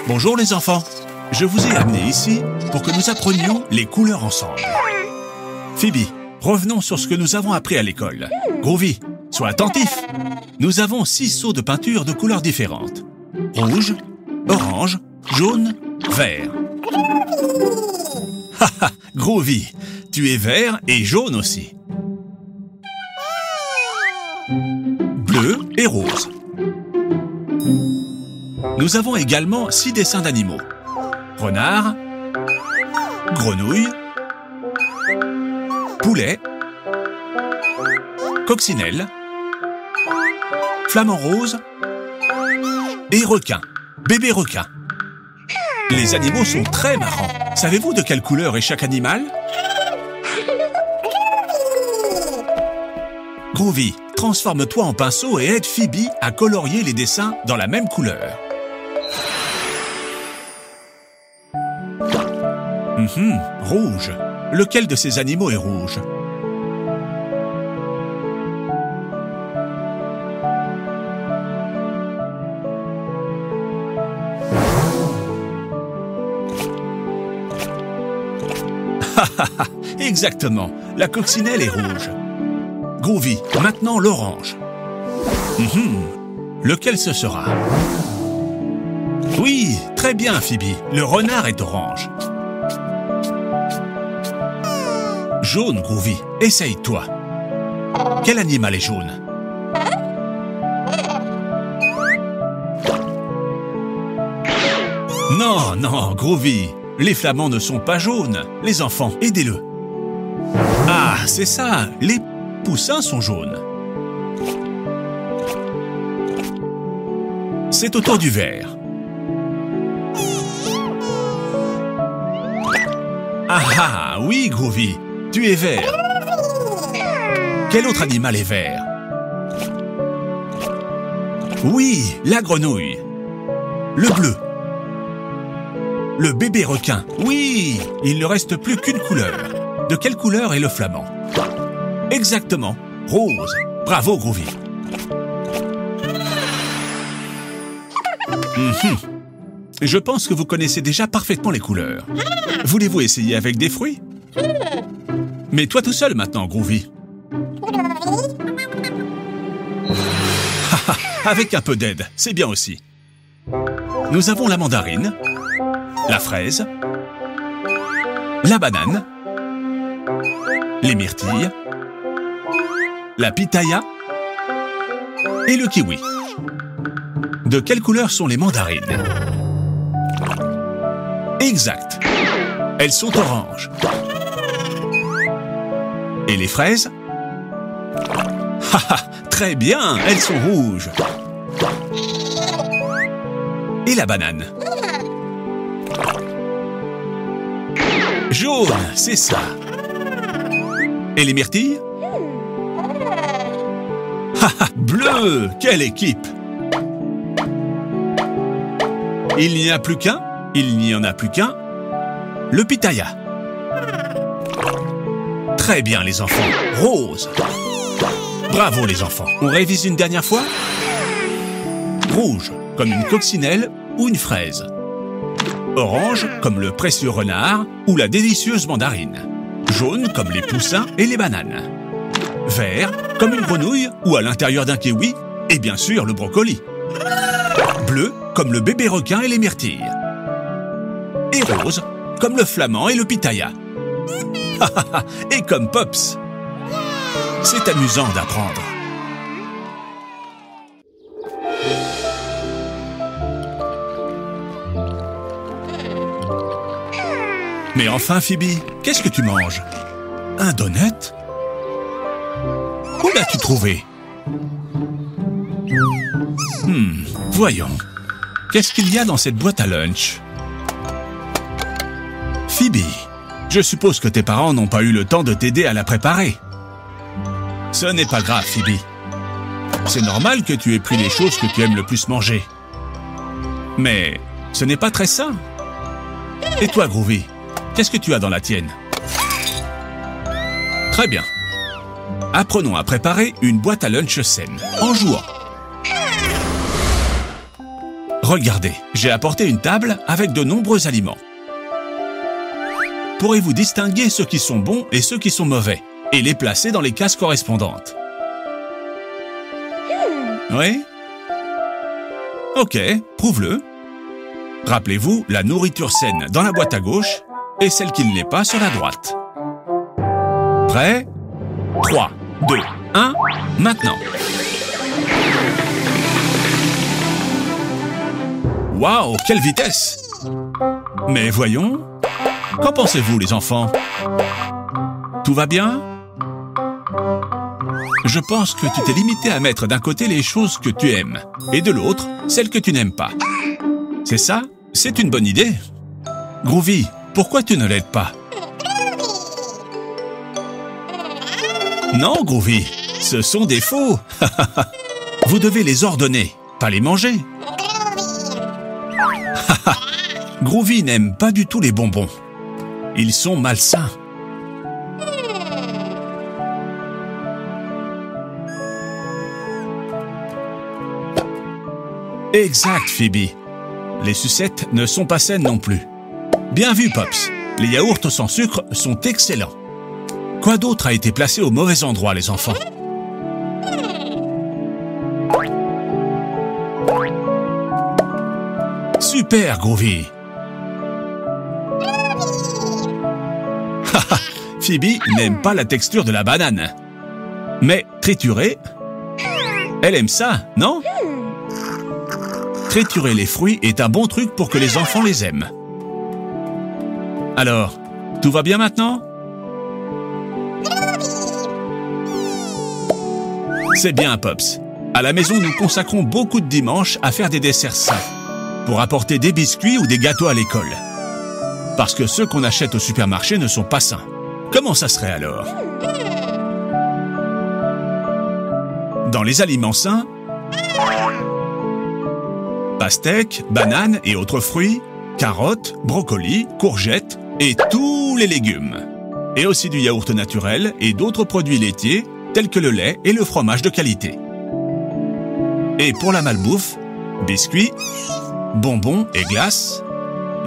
Bonjour les enfants, je vous ai amenés ici pour que nous apprenions les couleurs ensemble. Phoebe, revenons sur ce que nous avons appris à l'école. Groovy, sois attentif. Nous avons 6 seaux de peinture de couleurs différentes. Rouge, orange, jaune, vert. Haha, Groovy, tu es vert et jaune aussi. Bleu et rose. Nous avons également 6 dessins d'animaux. Renard, grenouille, poulet, coccinelle, flamant rose et requin, bébé requin. Les animaux sont très marrants. Savez-vous de quelle couleur est chaque animal? Groovy, transforme-toi en pinceau et aide Phoebe à colorier les dessins dans la même couleur. Rouge. Lequel de ces animaux est rouge? Exactement, la coccinelle est rouge. Groovy, maintenant l'orange. Lequel ce sera? Oui, très bien Phoebe, le renard est orange. Jaune, Groovy, essaye-toi. Quel animal est jaune? Non, non, Groovy, les flamands ne sont pas jaunes. Les enfants, aidez-le. Ah, c'est ça, les poussins sont jaunes. C'est au tour du vert. Ah, oui, Groovy, tu es vert. Quel autre animal est vert? Oui, la grenouille. Le bleu. Le bébé requin. Oui, il ne reste plus qu'une couleur. De quelle couleur est le flamand? Exactement, rose. Bravo, Groovy. Je pense que vous connaissez déjà parfaitement les couleurs. Voulez-vous essayer avec des fruits? Mais toi tout seul maintenant, Groovy. Avec un peu d'aide, c'est bien aussi. Nous avons la mandarine, la fraise, la banane, les myrtilles, la pitaya et le kiwi. De quelle couleur sont les mandarines? Exact. Elles sont oranges. Et les fraises? Haha, très bien, elles sont rouges. Et la banane? Jaune, c'est ça. Et les myrtilles? Haha, bleu, quelle équipe! Il n'y en a plus qu'un? Il n'y en a plus qu'un. Le pitaya. Très bien les enfants. Rose. Bravo les enfants. On révise une dernière fois? Rouge, comme une coccinelle ou une fraise. Orange, comme le précieux renard ou la délicieuse mandarine. Jaune, comme les poussins et les bananes. Vert, comme une grenouille ou à l'intérieur d'un kiwi. Et bien sûr, le brocoli. Bleu, comme le bébé requin et les myrtilles. Et rose, comme le flamand et le pitaya. Et comme Pops. C'est amusant d'apprendre. Mais enfin, Phoebe, qu'est-ce que tu manges? Un donut? Où l'as-tu trouvé? Voyons. Qu'est-ce qu'il y a dans cette boîte à lunch? Phoebe, je suppose que tes parents n'ont pas eu le temps de t'aider à la préparer. Ce n'est pas grave, Phoebe. C'est normal que tu aies pris les choses que tu aimes le plus manger. Mais ce n'est pas très sain. Et toi, Groovy, qu'est-ce que tu as dans la tienne? Très bien. Apprenons à préparer une boîte à lunch saine, en jouant. Regardez, j'ai apporté une table avec de nombreux aliments. Pourrez-vous distinguer ceux qui sont bons et ceux qui sont mauvais et les placer dans les cases correspondantes? Oui? Ok, prouve-le. Rappelez-vous, la nourriture saine dans la boîte à gauche et celle qui ne l'est pas sur la droite. Prêt? 3, 2, 1, maintenant. Waouh, quelle vitesse! Mais voyons, qu'en pensez-vous les enfants? Tout va bien? Je pense que tu t'es limité à mettre d'un côté les choses que tu aimes et de l'autre, celles que tu n'aimes pas. C'est ça? C'est une bonne idée. Groovy, pourquoi tu ne l'aides pas? Non, Groovy, ce sont des faux. Vous devez les ordonner, pas les manger. Groovy n'aime pas du tout les bonbons. Ils sont malsains. Exact, Phoebe. Les sucettes ne sont pas saines non plus. Bien vu, Pops. Les yaourts sans sucre sont excellents. Quoi d'autre a été placé au mauvais endroit, les enfants? Super, Groovy. Phoebe n'aime pas la texture de la banane. Mais triturer, elle aime ça, non? Triturer les fruits est un bon truc pour que les enfants les aiment. Alors, tout va bien maintenant? C'est bien, Pops. À la maison, nous consacrons beaucoup de dimanches à faire des desserts sains, pour apporter des biscuits ou des gâteaux à l'école. Parce que ceux qu'on achète au supermarché ne sont pas sains. Comment ça serait alors? Dans les aliments sains, pastèques, bananes et autres fruits, carottes, brocolis, courgettes et tous les légumes. Et aussi du yaourt naturel et d'autres produits laitiers tels que le lait et le fromage de qualité. Et pour la malbouffe, biscuits, bonbons et glaces,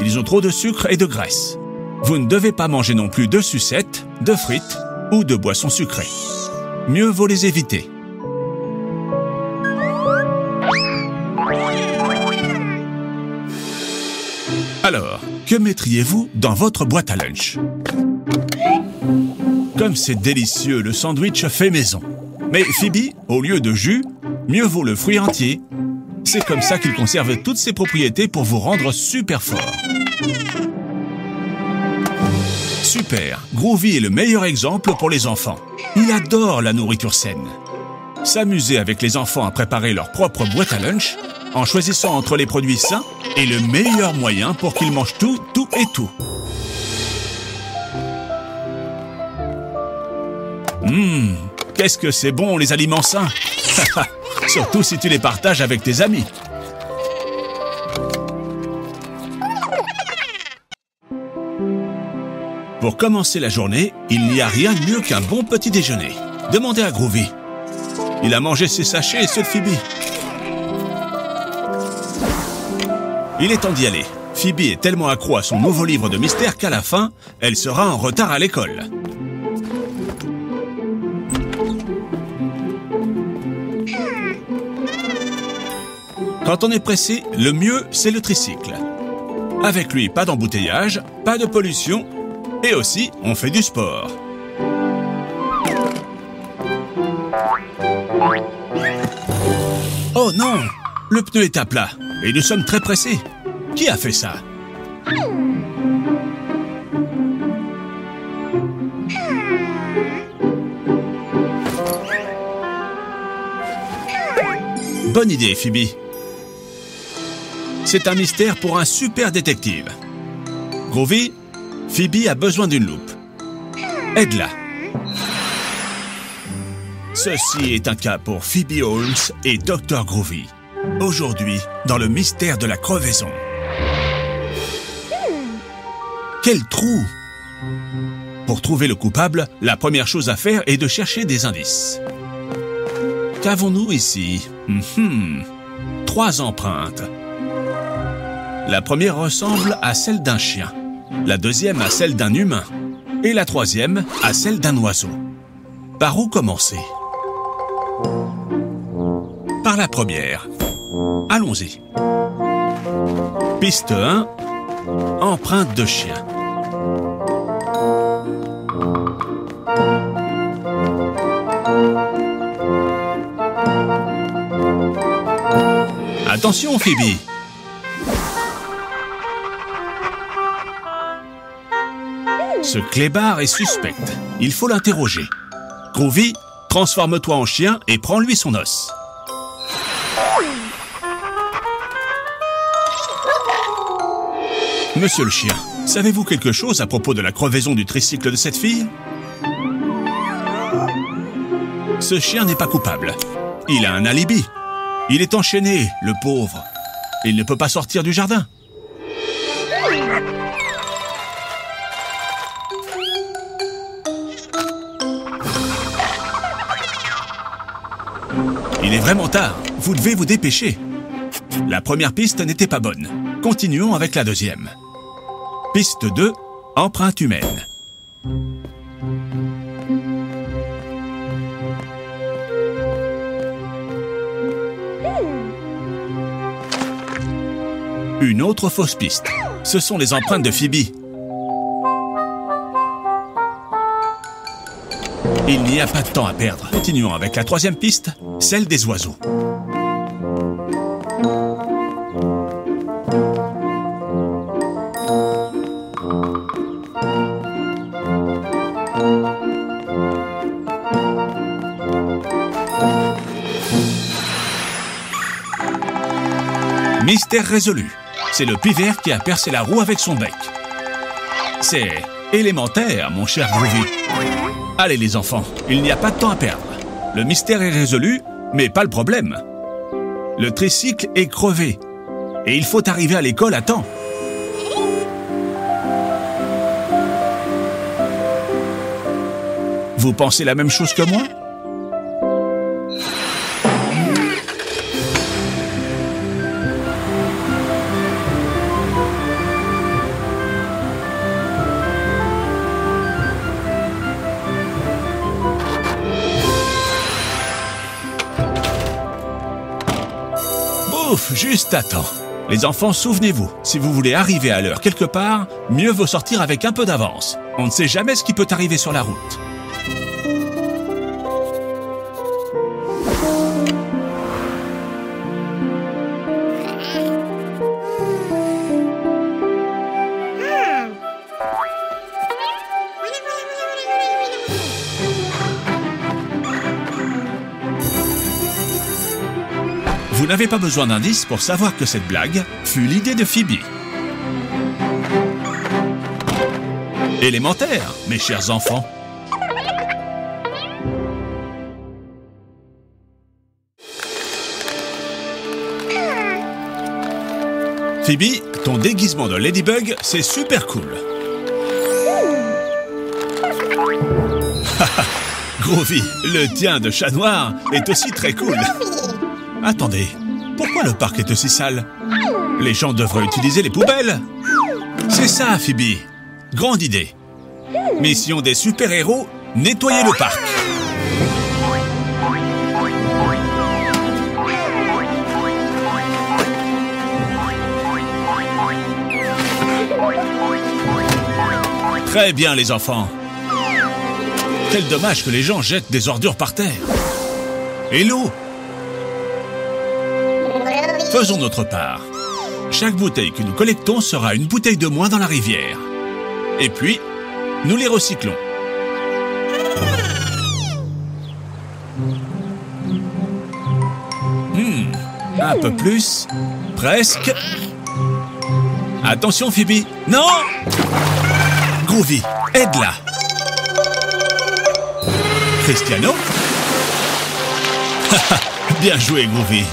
ils ont trop de sucre et de graisse. Vous ne devez pas manger non plus de sucettes, de frites ou de boissons sucrées. Mieux vaut les éviter. Alors, que mettriez-vous dans votre boîte à lunch? Comme c'est délicieux, le sandwich fait maison. Mais Phoebe, au lieu de jus, mieux vaut le fruit entier. C'est comme ça qu'il conserve toutes ses propriétés pour vous rendre super fort. Super, Groovy est le meilleur exemple pour les enfants. Il adore la nourriture saine. S'amuser avec les enfants à préparer leur propre boîte à lunch, en choisissant entre les produits sains, est le meilleur moyen pour qu'ils mangent tout, tout et tout. Qu'est-ce que c'est bon les aliments sains. Surtout si tu les partages avec tes amis. Pour commencer la journée, il n'y a rien de mieux qu'un bon petit déjeuner. Demandez à Groovy. Il a mangé ses sachets et ceux de Phoebe. Il est temps d'y aller. Phoebe est tellement accro à son nouveau livre de mystère qu'à la fin, elle sera en retard à l'école. Quand on est pressé, le mieux, c'est le tricycle. Avec lui, pas d'embouteillage, pas de pollution, et aussi, on fait du sport. Oh non! Le pneu est à plat, et nous sommes très pressés. Qui a fait ça? Bonne idée, Phoebe. C'est un mystère pour un super détective. Groovy, Phoebe a besoin d'une loupe. Aide-la. Ceci est un cas pour Phoebe Holmes et Dr. Groovy. Aujourd'hui, dans le mystère de la crevaison. Quel trou! Pour trouver le coupable, la première chose à faire est de chercher des indices. Qu'avons-nous ici? 3 empreintes. La première ressemble à celle d'un chien, la deuxième à celle d'un humain, et la troisième à celle d'un oiseau. Par où commencer? Par la première. Allons-y. Piste 1, empreinte de chien. Attention, Phoebe. Ce clébard est suspect. Il faut l'interroger. Groovy, transforme-toi en chien et prends-lui son os. Monsieur le chien, savez-vous quelque chose à propos de la crevaison du tricycle de cette fille? Ce chien n'est pas coupable. Il a un alibi. Il est enchaîné, le pauvre. Il ne peut pas sortir du jardin. Il est vraiment tard. Vous devez vous dépêcher. La première piste n'était pas bonne. Continuons avec la deuxième. Piste 2, empreinte humaine. Une autre fausse piste. Ce sont les empreintes de Phoebe. Il n'y a pas de temps à perdre. Continuons avec la troisième piste, celle des oiseaux. Mystère résolu. C'est le pivert qui a percé la roue avec son bec. C'est élémentaire, mon cher Groovy. Allez les enfants, il n'y a pas de temps à perdre. Le mystère est résolu, mais pas le problème. Le tricycle est crevé. Et il faut arriver à l'école à temps. Vous pensez la même chose que moi ? Ouf, juste à temps. Les enfants, souvenez-vous, si vous voulez arriver à l'heure quelque part, mieux vaut sortir avec un peu d'avance. On ne sait jamais ce qui peut arriver sur la route. Vous n'avez pas besoin d'indices pour savoir que cette blague fut l'idée de Phoebe. Élémentaire, mes chers enfants. Phoebe, ton déguisement de Ladybug, c'est super cool. Groovy, le tien de chat noir est aussi très cool. Attendez, pourquoi le parc est aussi sale? Les gens devraient utiliser les poubelles. C'est ça, Phoebe. Grande idée. Mission des super-héros, nettoyer le parc. Très bien, les enfants. Quel dommage que les gens jettent des ordures par terre. Et l'eau? Faisons notre part. Chaque bouteille que nous collectons sera une bouteille de moins dans la rivière. Et puis, nous les recyclons. Un peu plus. Presque. Attention, Phoebe. Non! Groovy, aide-la. Cristiano? Bien joué, Groovy.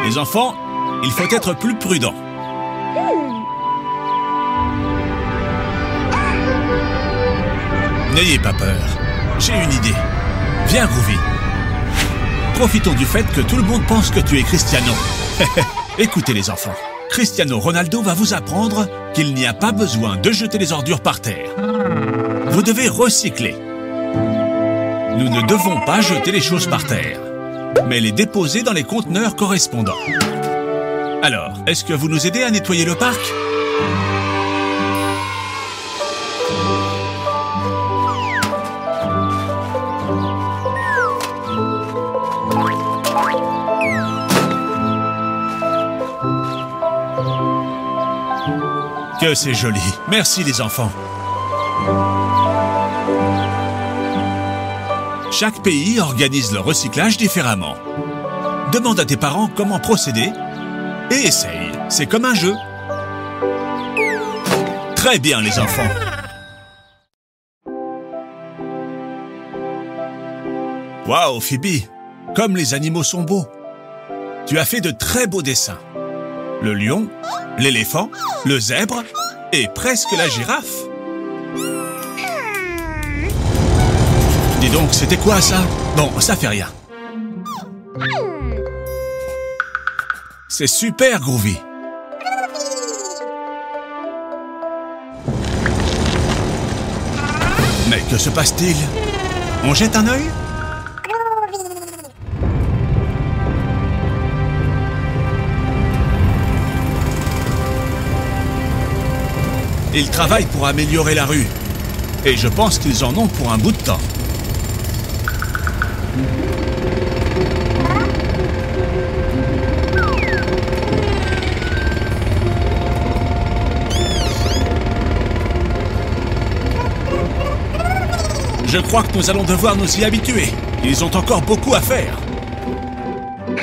Les enfants, il faut être plus prudent. N'ayez pas peur. J'ai une idée. Viens, Groovy. Profitons du fait que tout le monde pense que tu es Cristiano. Écoutez les enfants, Cristiano Ronaldo va vous apprendre qu'il n'y a pas besoin de jeter les ordures par terre. Vous devez recycler. Nous ne devons pas jeter les choses par terre, mais les déposer dans les conteneurs correspondants. Alors, est-ce que vous nous aidez à nettoyer le parc ? Que c'est joli. Merci les enfants. Chaque pays organise le recyclage différemment. Demande à tes parents comment procéder et essaye. C'est comme un jeu. Très bien les enfants. Waouh, Phoebe, comme les animaux sont beaux. Tu as fait de très beaux dessins. Le lion, l'éléphant, le zèbre et presque la girafe. Dis donc, c'était quoi ça? Bon, ça fait rien. C'est super, Groovy. Mais que se passe-t-il? On jette un œil? Ils travaillent pour améliorer la rue. Et je pense qu'ils en ont pour un bout de temps. Je crois que nous allons devoir nous y habituer. Ils ont encore beaucoup à faire.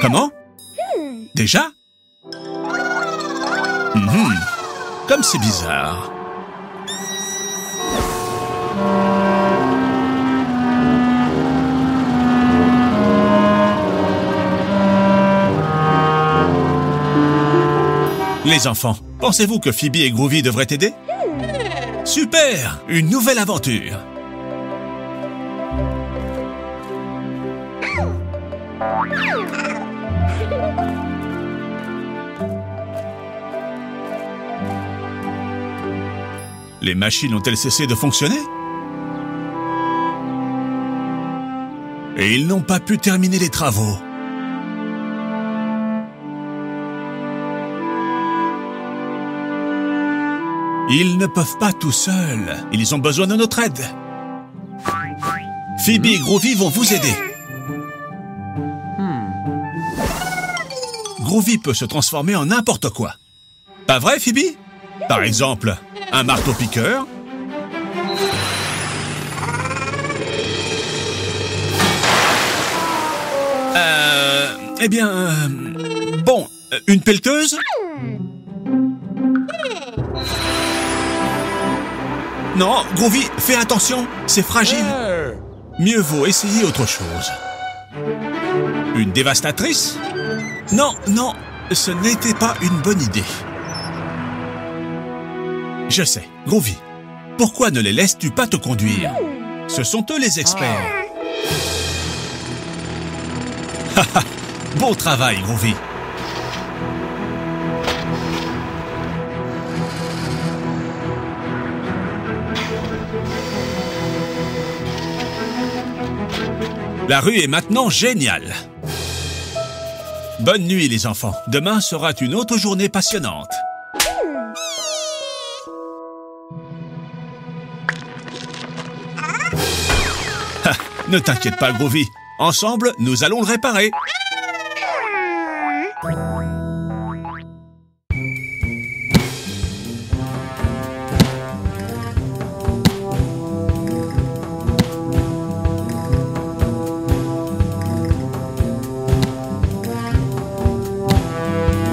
Comment? Déjà? Comme c'est bizarre. Les enfants, pensez-vous que Phoebe et Groovy devraient t'aider? Super! Une nouvelle aventure! Les machines ont-elles cessé de fonctionner? Et ils n'ont pas pu terminer les travaux. Ils ne peuvent pas tout seuls. Ils ont besoin de notre aide. Phoebe et Groovy vont vous aider. Groovy peut se transformer en n'importe quoi. Pas vrai, Phoebe? Par exemple, un marteau-piqueur. Bon, une pelleteuse? Non, Groovy, fais attention, c'est fragile. Mieux vaut essayer autre chose. Une dévastatrice? Non, non, ce n'était pas une bonne idée. Je sais, Groovy, pourquoi ne les laisses-tu pas te conduire? Ce sont eux les experts. Haha, bon travail, Groovy. La rue est maintenant géniale. Bonne nuit, les enfants. Demain sera une autre journée passionnante. Ne t'inquiète pas, Groovy. Ensemble, nous allons le réparer.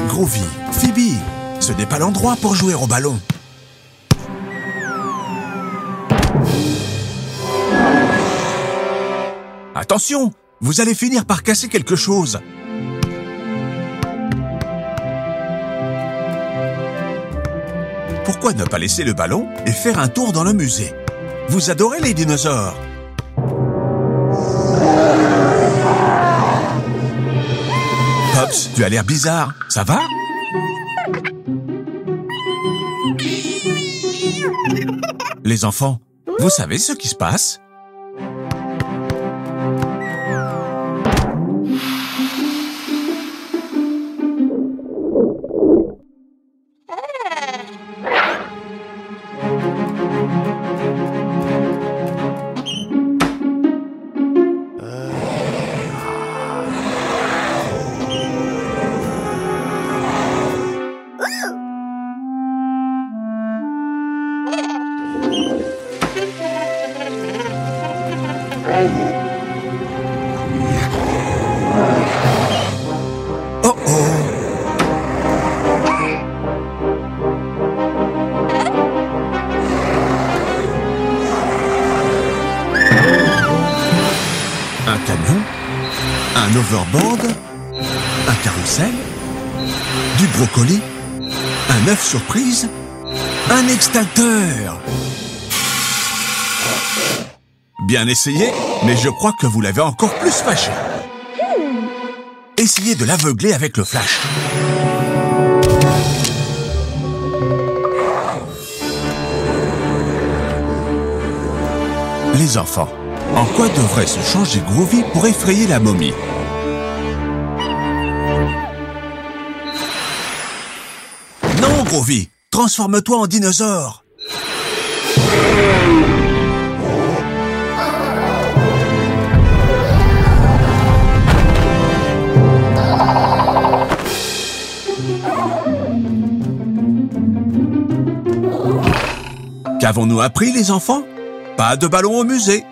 Groovy, Phoebe, ce n'est pas l'endroit pour jouer au ballon. Attention, vous allez finir par casser quelque chose. Pourquoi ne pas laisser le ballon et faire un tour dans le musée? Vous adorez les dinosaures. Pops, tu as l'air bizarre. Ça va? les enfants, vous savez ce qui se passe? Oh oh! Un camion, un overboard, un carrousel, du brocoli, un œuf surprise, un extincteur. Bien essayé, mais je crois que vous l'avez encore plus fâché. Essayez de l'aveugler avec le flash. Les enfants, en quoi devrait se changer Groovy pour effrayer la momie? Non, Groovy, transforme-toi en dinosaure. Qu'avons-nous appris, les enfants? Pas de ballon au musée.